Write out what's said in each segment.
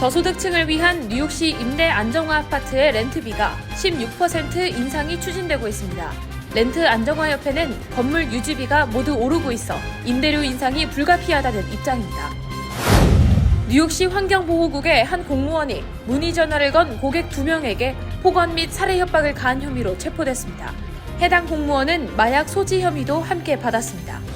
저소득층을 위한 뉴욕시 임대 안정화 아파트의 렌트비가 16% 인상이 추진되고 있습니다. 렌트 안정화협회는 건물 유지비가 모두 오르고 있어 임대료 인상이 불가피하다는 입장입니다. 뉴욕시 환경보호국의 한 공무원이 문의 전화를 건 고객 2명에게 폭언 및 살해 협박을 가한 혐의로 체포됐습니다. 해당 공무원은 마약 소지 혐의도 함께 받았습니다.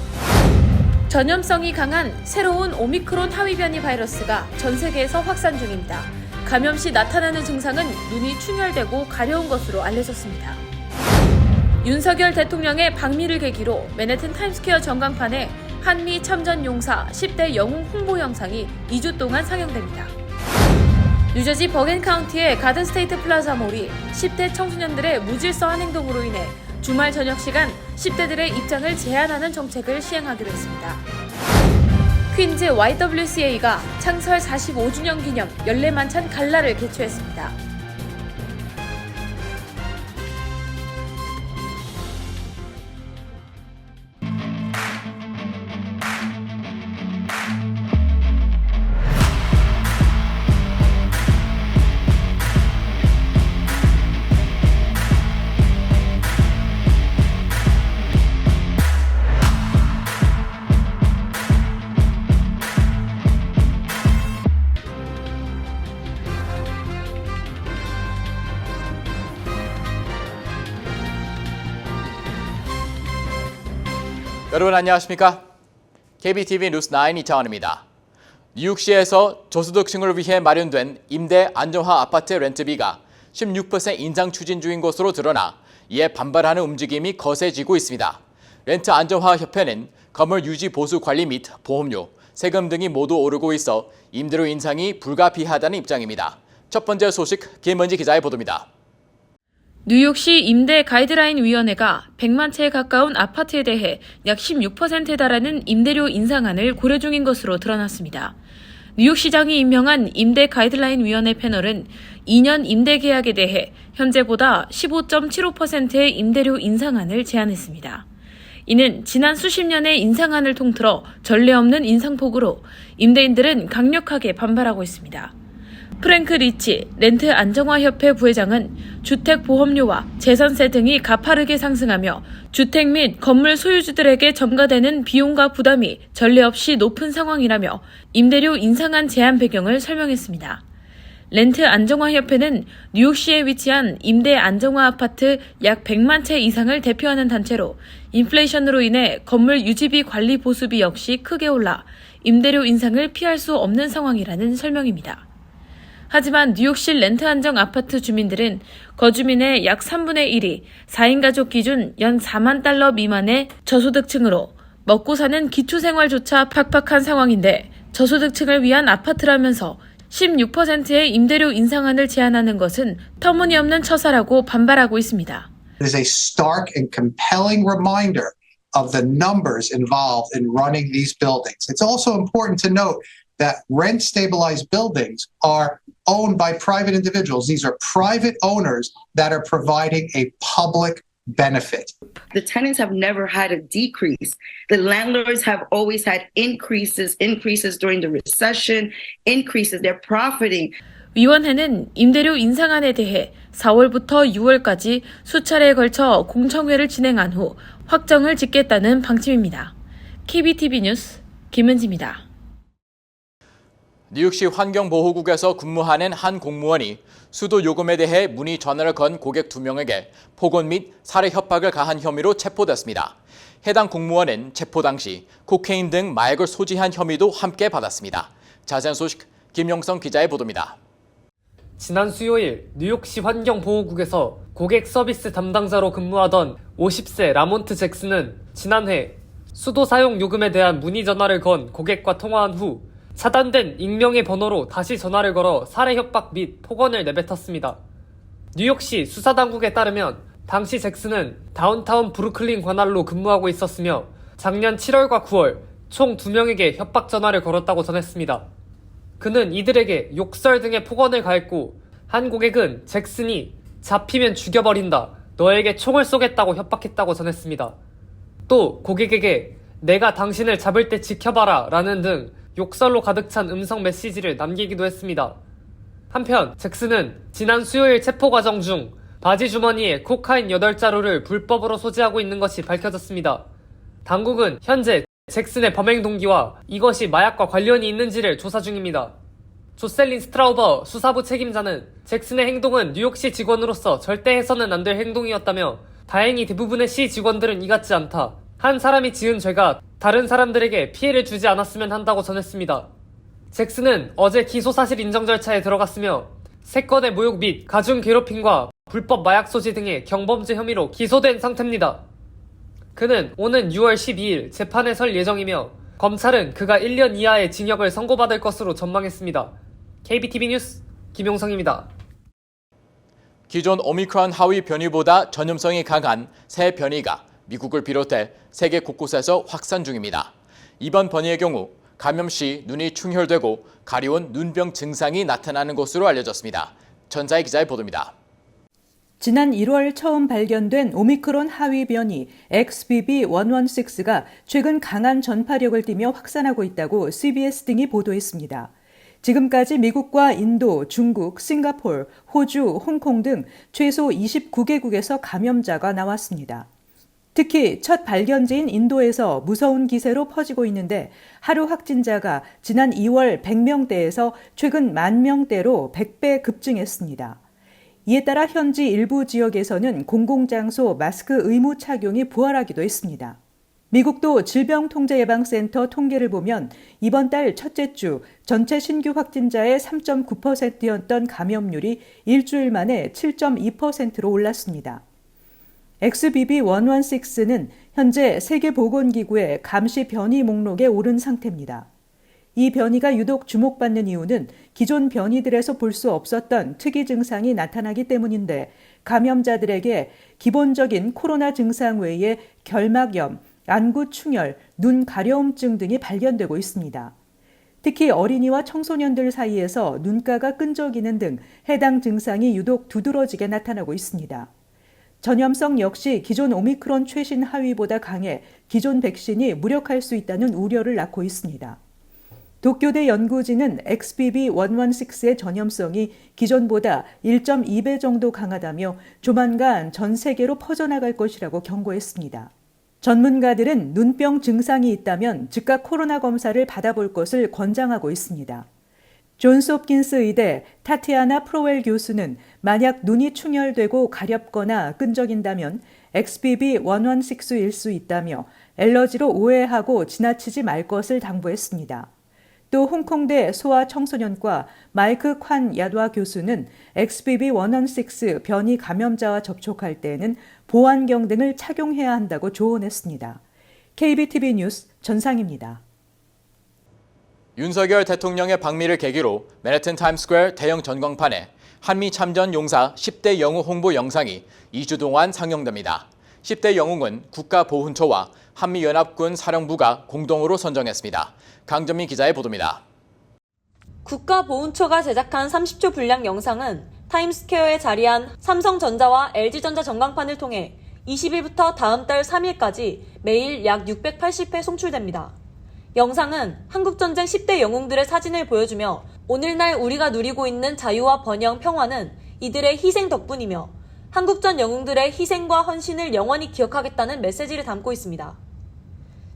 전염성이 강한 새로운 오미크론 하위 변이 바이러스가 전 세계에서 확산 중입니다. 감염 시 나타나는 증상은 눈이 충혈되고 가려운 것으로 알려졌습니다. 윤석열 대통령의 방미를 계기로 맨해튼 타임스퀘어 전광판에 한미 참전 용사 10대 영웅 홍보 영상이 2주 동안 상영됩니다. 뉴저지 버겐 카운티의 가든 스테이트 플라자몰이 10대 청소년들의 무질서한 행동으로 인해 주말 저녁 시간 10대들의 입장을 제한하는 정책을 시행하기로 했습니다. 퀸즈 YWCA가 창설 45주년 기념 연례만찬 갈라를 개최했습니다. 여러분 안녕하십니까? KBTV 뉴스 9 이창원입니다. 뉴욕시에서 저소득층을 위해 마련된 임대 안정화 아파트 렌트비가 16% 인상 추진 중인 것으로 드러나 이에 반발하는 움직임이 거세지고 있습니다. 렌트 안정화 협회는 건물 유지 보수 관리 및 보험료, 세금 등이 모두 오르고 있어 임대료 인상이 불가피하다는 입장입니다. 첫 번째 소식 김은지 기자의 보도입니다. 뉴욕시 임대 가이드라인 위원회가 100만 채에 가까운 아파트에 대해 약 16%에 달하는 임대료 인상안을 고려 중인 것으로 드러났습니다. 뉴욕시장이 임명한 임대 가이드라인 위원회 패널은 2년 임대 계약에 대해 현재보다 15.75%의 임대료 인상안을 제안했습니다. 이는 지난 수십 년의 인상안을 통틀어 전례 없는 인상폭으로 임대인들은 강력하게 반발하고 있습니다. 프랭크 리치 렌트 안정화 협회 부회장은 주택 보험료와 재산세 등이 가파르게 상승하며 주택 및 건물 소유주들에게 전가되는 비용과 부담이 전례 없이 높은 상황이라며 임대료 인상안 제한 배경을 설명했습니다. 렌트 안정화 협회는 뉴욕시에 위치한 임대 안정화 아파트 약 100만 채 이상을 대표하는 단체로 인플레이션으로 인해 건물 유지비 관리 보수비 역시 크게 올라 임대료 인상을 피할 수 없는 상황이라는 설명입니다. 하지만 뉴욕시 렌트 안정 아파트 주민들은 거주민의 약 3분의 1이 4인 가족 기준 연 4만 달러 미만의 저소득층으로 먹고 사는 기초생활조차 팍팍한 상황인데 저소득층을 위한 아파트라면서 16%의 임대료 인상안을 제안하는 것은 터무니없는 처사라고 반발하고 있습니다. It is a stark and compelling reminder of the numbers involved in running these buildings. It's also important to note that rent-stabilized buildings are owned by private individuals. These are private owners that are providing a public benefit. The tenants have never had a decrease. The landlords have always had increases during the recession, increases. They're profiting. 위원회는 임대료 인상안에 대해 4월부터 6월까지 수차례에 걸쳐 공청회를 진행한 후 확정을 짓겠다는 방침입니다. KBTV 뉴스 김은지입니다. 뉴욕시 환경보호국에서 근무하는 한 공무원이 수도 요금에 대해 문의 전화를 건 고객 2명에게 폭언 및 살해 협박을 가한 혐의로 체포됐습니다. 해당 공무원은 체포 당시 코케인 등 마약을 소지한 혐의도 함께 받았습니다. 자세한 소식 김영성 기자의 보도입니다. 지난 수요일 뉴욕시 환경보호국에서 고객 서비스 담당자로 근무하던 50세 라몬트 잭슨은 지난해 수도 사용 요금에 대한 문의 전화를 건 고객과 통화한 후 차단된 익명의 번호로 다시 전화를 걸어 살해 협박 및 폭언을 내뱉었습니다. 뉴욕시 수사당국에 따르면 당시 잭슨은 다운타운 브루클린 관할로 근무하고 있었으며 작년 7월과 9월 총 2명에게 협박 전화를 걸었다고 전했습니다. 그는 이들에게 욕설 등의 폭언을 가했고 한 고객은 잭슨이 잡히면 죽여버린다, 너에게 총을 쏘겠다고 협박했다고 전했습니다. 또 고객에게 내가 당신을 잡을 때 지켜봐라 라는 등 욕설로 가득 찬 음성 메시지를 남기기도 했습니다. 한편 잭슨은 지난 수요일 체포 과정 중 바지 주머니에 코카인 8자루를 불법으로 소지하고 있는 것이 밝혀졌습니다. 당국은 현재 잭슨의 범행 동기와 이것이 마약과 관련이 있는지를 조사 중입니다. 조셀린 스트라우버 수사부 책임자는 잭슨의 행동은 뉴욕시 직원으로서 절대 해서는 안 될 행동이었다며 다행히 대부분의 시 직원들은 이 같지 않다. 한 사람이 지은 죄가 다른 사람들에게 피해를 주지 않았으면 한다고 전했습니다. 잭슨은 어제 기소 사실 인정 절차에 들어갔으며 3건의 모욕 및 가중 괴롭힘과 불법 마약 소지 등의 경범죄 혐의로 기소된 상태입니다. 그는 오는 6월 12일 재판에 설 예정이며 검찰은 그가 1년 이하의 징역을 선고받을 것으로 전망했습니다. KBTV 뉴스 김용성입니다. 기존 오미크론 하위 변이보다 전염성이 강한 새 변이가 미국을 비롯해 세계 곳곳에서 확산 중입니다. 이번 변이의 경우 감염 시 눈이 충혈되고 가려운 눈병 증상이 나타나는 것으로 알려졌습니다. 전자의 기자의 보도입니다. 지난 1월 처음 발견된 오미크론 하위 변이 XBB.1.16가 최근 강한 전파력을 띠며 확산하고 있다고 CBS 등이 보도했습니다. 지금까지 미국과 인도, 중국, 싱가포르, 호주, 홍콩 등 최소 29개국에서 감염자가 나왔습니다. 특히 첫 발견지인 인도에서 무서운 기세로 퍼지고 있는데 하루 확진자가 지난 2월 100명대에서 최근 10,000명대로 100배 급증했습니다. 이에 따라 현지 일부 지역에서는 공공장소 마스크 의무 착용이 부활하기도 했습니다. 미국도 질병통제예방센터 통계를 보면 이번 달 첫째 주 전체 신규 확진자의 3.9%였던 감염률이 일주일 만에 7.2%로 올랐습니다. XBB.1.16는 현재 세계보건기구의 감시 변이 목록에 오른 상태입니다. 이 변이가 유독 주목받는 이유는 기존 변이들에서 볼 수 없었던 특이 증상이 나타나기 때문인데 감염자들에게 기본적인 코로나 증상 외에 결막염, 안구 충혈, 눈 가려움증 등이 발견되고 있습니다. 특히 어린이와 청소년들 사이에서 눈가가 끈적이는 등 해당 증상이 유독 두드러지게 나타나고 있습니다. 전염성 역시 기존 오미크론 최신 하위보다 강해 기존 백신이 무력할 수 있다는 우려를 낳고 있습니다. 도쿄대 연구진은 XBB.1.16의 전염성이 기존보다 1.2배 정도 강하다며 조만간 전 세계로 퍼져나갈 것이라고 경고했습니다. 전문가들은 눈병 증상이 있다면 즉각 코로나 검사를 받아볼 것을 권장하고 있습니다. 존스홉킨스 의대 타티아나 프로웰 교수는 만약 눈이 충혈되고 가렵거나 끈적인다면 XBB.1.16일 수 있다며 엘러지로 오해하고 지나치지 말 것을 당부했습니다. 또 홍콩대 소아청소년과 마이크 관 야드와 교수는 XBB.1.16 변이 감염자와 접촉할 때에는 보안경 등을 착용해야 한다고 조언했습니다. KBTV 뉴스 전상입니다. 윤석열 대통령의 방미를 계기로 맨해튼 타임스퀘어 대형 전광판에 한미 참전 용사 10대 영웅 홍보 영상이 2주 동안 상영됩니다. 10대 영웅은 국가보훈처와 한미연합군 사령부가 공동으로 선정했습니다. 강전민 기자의 보도입니다. 국가보훈처가 제작한 30초 분량 영상은 타임스퀘어에 자리한 삼성전자와 LG전자 전광판을 통해 20일부터 다음 달 3일까지 매일 약 680회 송출됩니다. 영상은 한국전쟁 10대 영웅들의 사진을 보여주며 오늘날 우리가 누리고 있는 자유와 번영, 평화는 이들의 희생 덕분이며 한국전 영웅들의 희생과 헌신을 영원히 기억하겠다는 메시지를 담고 있습니다.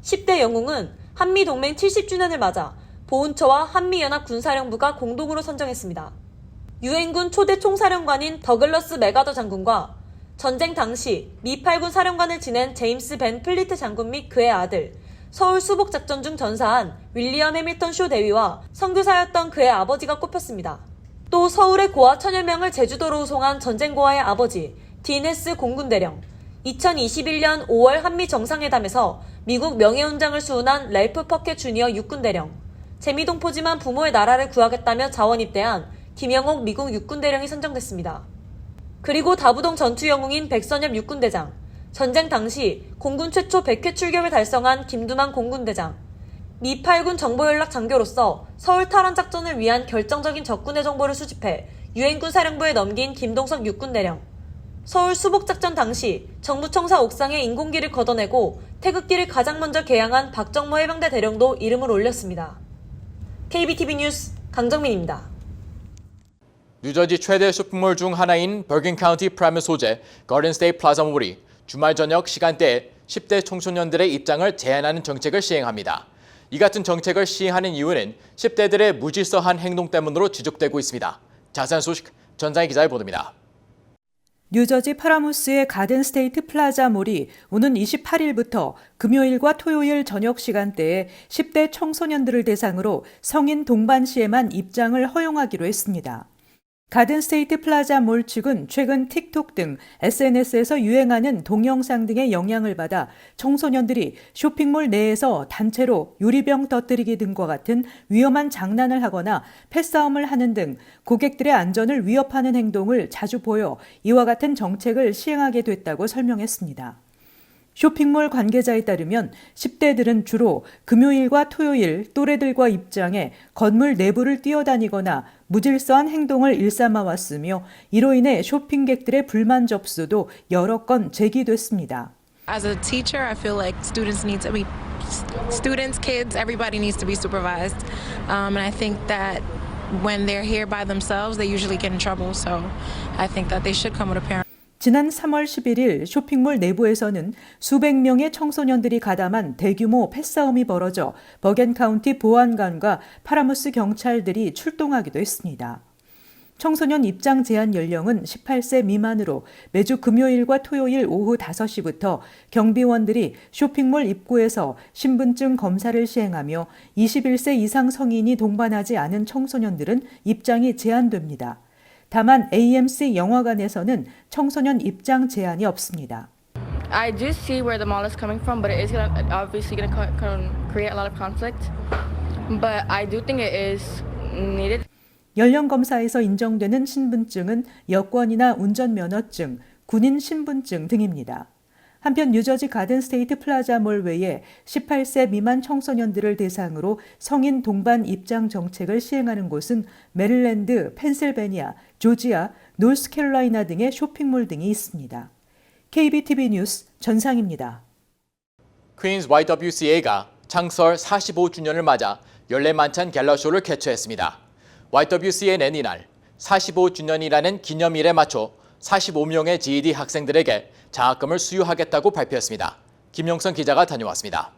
10대 영웅은 한미동맹 70주년을 맞아 보훈처와 한미연합 군사령부가 공동으로 선정했습니다. 유엔군 초대 총사령관인 더글러스 맥아더 장군과 전쟁 당시 미 8군 사령관을 지낸 제임스 벤 플리트 장군 및 그의 아들, 서울 수복작전 중 전사한 윌리엄 해밀턴 쇼 대위와 선교사였던 그의 아버지가 꼽혔습니다. 또 서울의 고아 1000여 명을 제주도로 우송한 전쟁고아의 아버지 디네스 공군대령, 2021년 5월 한미 정상회담에서 미국 명예훈장을 수운한 랠프 퍼켓 주니어 육군대령, 재미동포지만 부모의 나라를 구하겠다며 자원 입대한 김영옥 미국 육군대령이 선정됐습니다. 그리고 다부동 전투영웅인 백선엽 육군대장, 전쟁 당시 공군 최초 100회 출격을 달성한 김두만 공군대장, 미 8군 정보연락 장교로서 서울 탈환 작전을 위한 결정적인 적군의 정보를 수집해 유엔군 사령부에 넘긴 김동석 육군대령, 서울 수복작전 당시 정부청사 옥상에 인공기를 걷어내고 태극기를 가장 먼저 개양한 박정모 해병대 대령도 이름을 올렸습니다. KBTV 뉴스 강정민입니다. 뉴저지 최대 쇼핑몰 중 하나인 버긴 카운티 프라이머 소재 거든 스테이트 플라자몰이 주말 저녁 시간대에 10대 청소년들의 입장을 제한하는 정책을 시행합니다. 이 같은 정책을 시행하는 이유는 10대들의 무질서한 행동 때문으로 지적되고 있습니다. 자세한 소식 전상희 기자의 보도입니다. 뉴저지 파라무스의 가든 스테이트 플라자몰이 오는 28일부터 금요일과 토요일 저녁 시간대에 10대 청소년들을 대상으로 성인 동반 시에만 입장을 허용하기로 했습니다. 가든 스테이트 플라자몰 측은 최근 틱톡 등 SNS에서 유행하는 동영상 등의 영향을 받아 청소년들이 쇼핑몰 내에서 단체로 유리병 터뜨리기 등과 같은 위험한 장난을 하거나 패싸움을 하는 등 고객들의 안전을 위협하는 행동을 자주 보여 이와 같은 정책을 시행하게 됐다고 설명했습니다. 쇼핑몰 관계자에 따르면 10대들은 주로 금요일과 토요일 또래들과 입장해 건물 내부를 뛰어다니거나 무질서한 행동을 일삼아왔으며 이로 인해 쇼핑객들의 불만 접수도 여러 건 제기됐습니다. As a teacher, I feel like students, kids, everybody needs to be supervised. And I think that when they're here by themselves, they usually get in trouble. So I think that they should come with a parent. 지난 3월 11일 쇼핑몰 내부에서는 수백 명의 청소년들이 가담한 대규모 패싸움이 벌어져 버겐 카운티 보안관과 파라무스 경찰들이 출동하기도 했습니다. 청소년 입장 제한 연령은 18세 미만으로 매주 금요일과 토요일 오후 5시부터 경비원들이 쇼핑몰 입구에서 신분증 검사를 시행하며 21세 이상 성인이 동반하지 않은 청소년들은 입장이 제한됩니다. 다만 AMC 영화관에서는 청소년 입장 제한이 없습니다. I do see where the mall is coming from, but it is obviously going to create a lot of conflict. But I do think it is needed. 연령 검사에서 인정되는 신분증은 여권이나 운전면허증, 군인 신분증 등입니다. 한편 뉴저지 가든 스테이트 플라자몰 외에 18세 미만 청소년들을 대상으로 성인 동반 입장 정책을 시행하는 곳은 메릴랜드, 펜실베니아, 조지아, 노스캐롤라이나 등의 쇼핑몰 등이 있습니다. KBTV 뉴스 전상입니다. 퀸즈 YWCA가 창설 45주년을 맞아 연례만찬 갤러쇼를 개최했습니다. YWCA는 이날 45주년이라는 기념일에 맞춰 45명의 GED 학생들에게 장학금을 수여하겠다고 발표했습니다. 김용선 기자가 다녀왔습니다.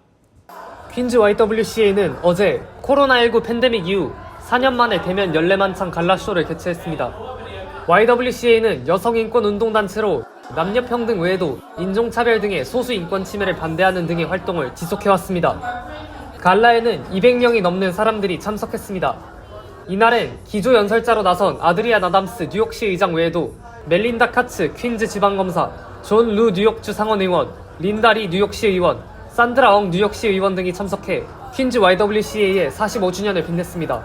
퀸즈 YWCA는 어제 코로나19 팬데믹 이후 4년 만에 대면 연례만찬 갈라쇼를 개최했습니다. YWCA는 여성인권운동단체로 남녀평등 외에도 인종차별 등의 소수인권 침해를 반대하는 등의 활동을 지속해왔습니다. 갈라에는 200명이 넘는 사람들이 참석했습니다. 이날엔 기조연설자로 나선 아드리안 아담스 뉴욕시 의장 외에도 멜린다 카츠 퀸즈 지방검사, 존 루 뉴욕주 상원의원, 린다 리 뉴욕시 의원, 산드라 엉 뉴욕시 의원 등이 참석해 퀸즈 YWCA의 45주년을 빛냈습니다.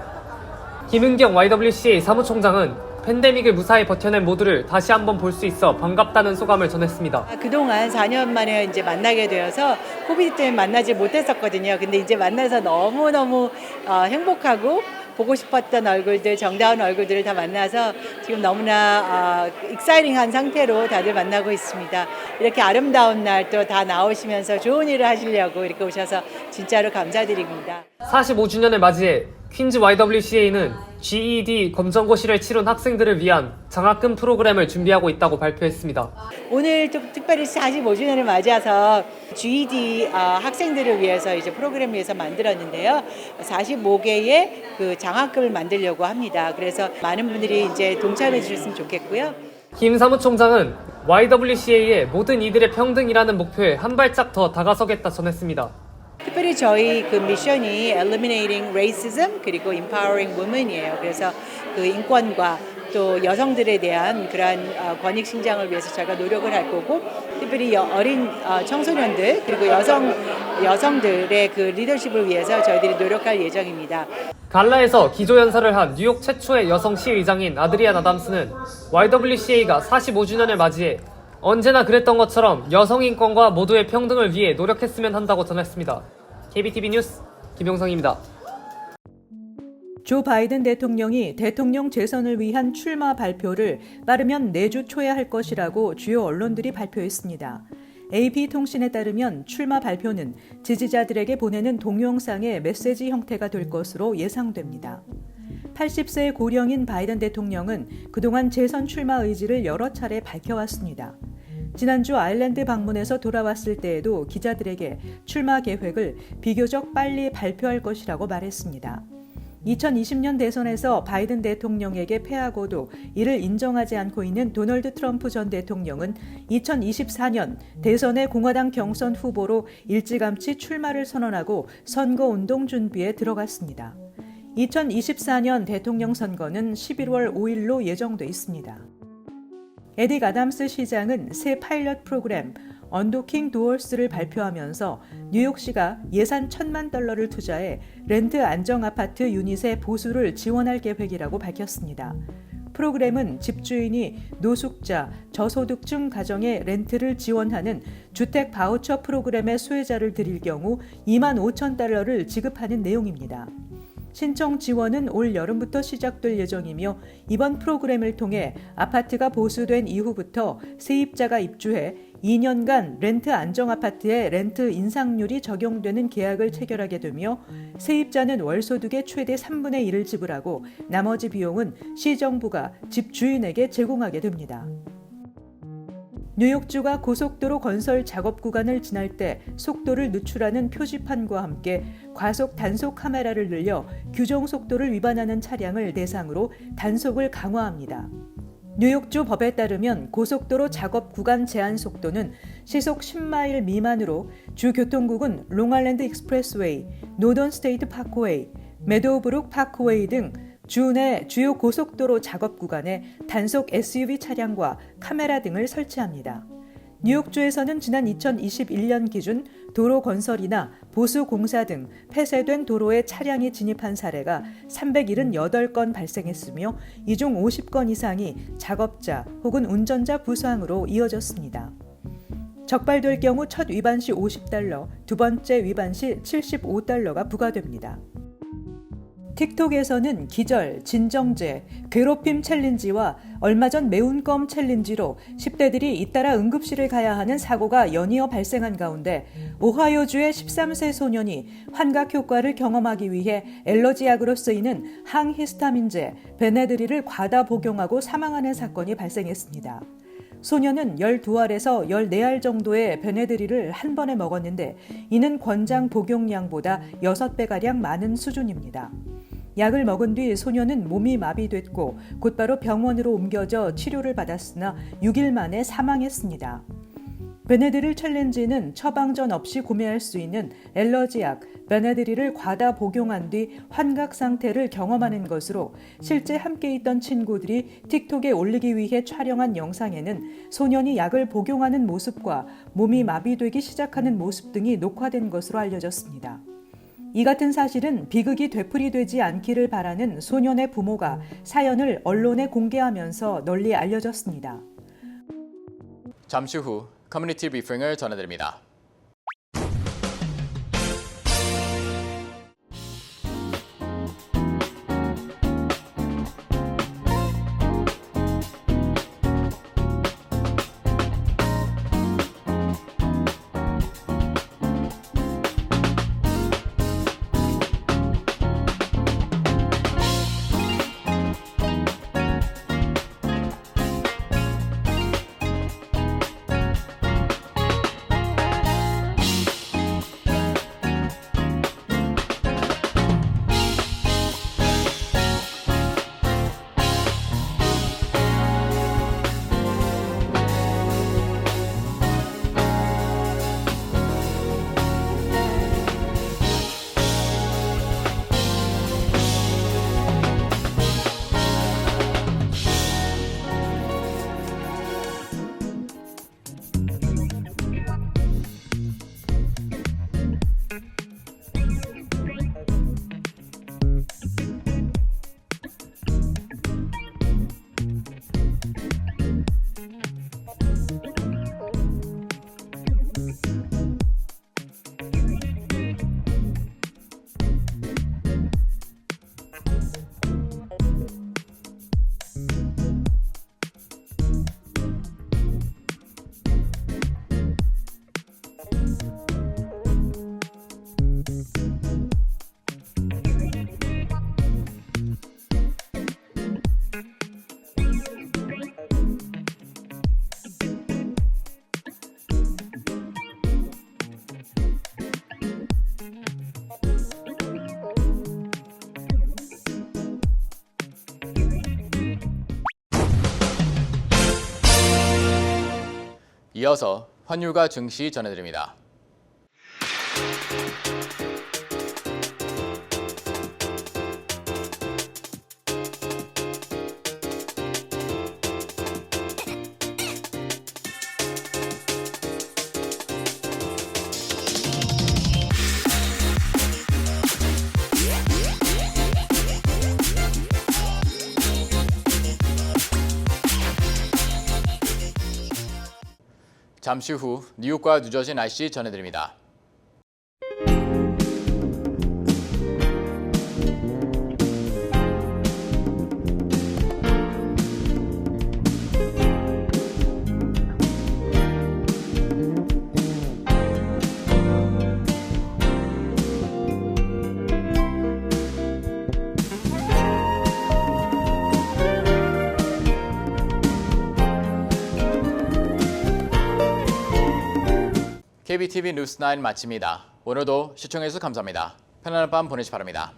김은경 YWCA 사무총장은 팬데믹을 무사히 버텨낸 모두를 다시 한번 볼 수 있어 반갑다는 소감을 전했습니다. 그동안 4년 만에 이제 만나게 되어서 코비드 때문에 만나지 못했었거든요. 근데 이제 만나서 너무너무 행복하고 보고 싶었던 얼굴들, 정다운 얼굴들을 다 만나서 지금 너무나 익사이팅한 상태로 다들 만나고 있습니다. 이렇게 아름다운 날 또 다 나오시면서 좋은 일을 하시려고 이렇게 오셔서 진짜로 감사드립니다. 45주년을 맞이해 퀸즈 YWCA는 GED 검정고시를 치른 학생들을 위한 장학금 프로그램을 준비하고 있다고 발표했습니다. 오늘 또 특별히 45주년을 맞아서 GED 학생들을 위해서 이제 프로그램을 위해서 만들었는데요. 45개의 그 장학금을 만들려고 합니다. 그래서 많은 분들이 이제 동참해 주셨으면 좋겠고요. 김 사무총장은 YWCA의 모든 이들의 평등이라는 목표에 한 발짝 더 다가서겠다 전했습니다. 특별히 저희 그 미션이 Eliminating Racism 그리고 Empowering Women이에요. 그래서 그 인권과 또 여성들에 대한 그러한 권익 신장을 위해서 저희가 노력을 할 거고, 특별히 어린 청소년들 그리고 여성들의 그 리더십을 위해서 저희들이 노력할 예정입니다. 갈라에서 기조연설을 한 뉴욕 최초의 여성 시의장인 아드리안 아담스는 YWCA가 45주년을 맞이해 언제나 그랬던 것처럼 여성 인권과 모두의 평등을 위해 노력했으면 한다고 전했습니다. KBTV 뉴스 김용성입니다. 조 바이든 대통령이 대통령 재선을 위한 출마 발표를 빠르면 내주 초에 할 것이라고 주요 언론들이 발표했습니다. AP통신에 따르면 출마 발표는 지지자들에게 보내는 동영상의 메시지 형태가 될 것으로 예상됩니다. 80세 고령인 바이든 대통령은 그동안 재선 출마 의지를 여러 차례 밝혀왔습니다. 지난주 아일랜드 방문에서 돌아왔을 때에도 기자들에게 출마 계획을 비교적 빨리 발표할 것이라고 말했습니다. 2020년 대선에서 바이든 대통령에게 패하고도 이를 인정하지 않고 있는 도널드 트럼프 전 대통령은 2024년 대선의 공화당 경선 후보로 일찌감치 출마를 선언하고 선거운동 준비에 들어갔습니다. 2024년 대통령 선거는 11월 5일로 예정돼 있습니다. 에딕 아담스 시장은 새 파일럿 프로그램 언도킹 도어스를 발표하면서 뉴욕시가 예산 $1,000만 투자해 렌트 안정아파트 유닛의 보수를 지원할 계획이라고 밝혔습니다. 프로그램은 집주인이 노숙자, 저소득층 가정의 렌트를 지원하는 주택 바우처 프로그램의 수혜자를 드릴 경우 $25,000를 지급하는 내용입니다. 신청 지원은 올 여름부터 시작될 예정이며 이번 프로그램을 통해 아파트가 보수된 이후부터 세입자가 입주해 2년간 렌트 안정아파트에 렌트 인상률이 적용되는 계약을 체결하게 되며 세입자는 월소득의 최대 3분의 1을 지불하고 나머지 비용은 시정부가 집주인에게 제공하게 됩니다. 뉴욕주가 고속도로 건설 작업 구간을 지날 때 속도를 늦추라는 표지판과 함께 과속 단속 카메라를 늘려 규정 속도를 위반하는 차량을 대상으로 단속을 강화합니다. 뉴욕주 법에 따르면 고속도로 작업 구간 제한 속도는 시속 10마일 미만으로 주 교통국은 롱아일랜드 익스프레스웨이, 노던 스테이트 파크웨이, 메도우브룩 파크웨이 등 주 내 주요 고속도로 작업 구간에 단속 SUV 차량과 카메라 등을 설치합니다. 뉴욕주에서는 지난 2021년 기준 도로 건설이나 보수 공사 등 폐쇄된 도로에 차량이 진입한 사례가 378건 발생했으며 이 중 50건 이상이 작업자 혹은 운전자 부상으로 이어졌습니다. 적발될 경우 첫 위반 시 $50, 두 번째 위반 시 $75가 부과됩니다. 틱톡에서는 기절, 진정제, 괴롭힘 챌린지와 얼마 전 매운 껌 챌린지로 10대들이 잇따라 응급실을 가야 하는 사고가 연이어 발생한 가운데 오하이오주의 13세 소년이 환각 효과를 경험하기 위해 엘러지약으로 쓰이는 항히스타민제 베네드릴을 과다 복용하고 사망하는 사건이 발생했습니다. 소년은 12알에서 14알 정도의 베네드릴을 한 번에 먹었는데 이는 권장 복용량보다 6배가량 많은 수준입니다. 약을 먹은 뒤 소년은 몸이 마비됐고 곧바로 병원으로 옮겨져 치료를 받았으나 6일 만에 사망했습니다. 베네드릴 챌린지는 처방전 없이 구매할 수 있는 엘러지약 베네드릴을 과다 복용한 뒤 환각 상태를 경험하는 것으로 실제 함께 있던 친구들이 틱톡에 올리기 위해 촬영한 영상에는 소년이 약을 복용하는 모습과 몸이 마비되기 시작하는 모습 등이 녹화된 것으로 알려졌습니다. 이 같은 사실은 비극이 되풀이되지 않기를 바라는 소년의 부모가 사연을 언론에 공개하면서 널리 알려졌습니다. 잠시 후 커뮤니티 브리핑을 전해드립니다. 이어서 환율과 증시 전해드립니다. 잠시 후 뉴욕과 뉴저지 날씨 전해드립니다. KBTV 뉴스 9 마칩니다. 오늘도 시청해주셔서 감사합니다. 편안한 밤 보내시 바랍니다.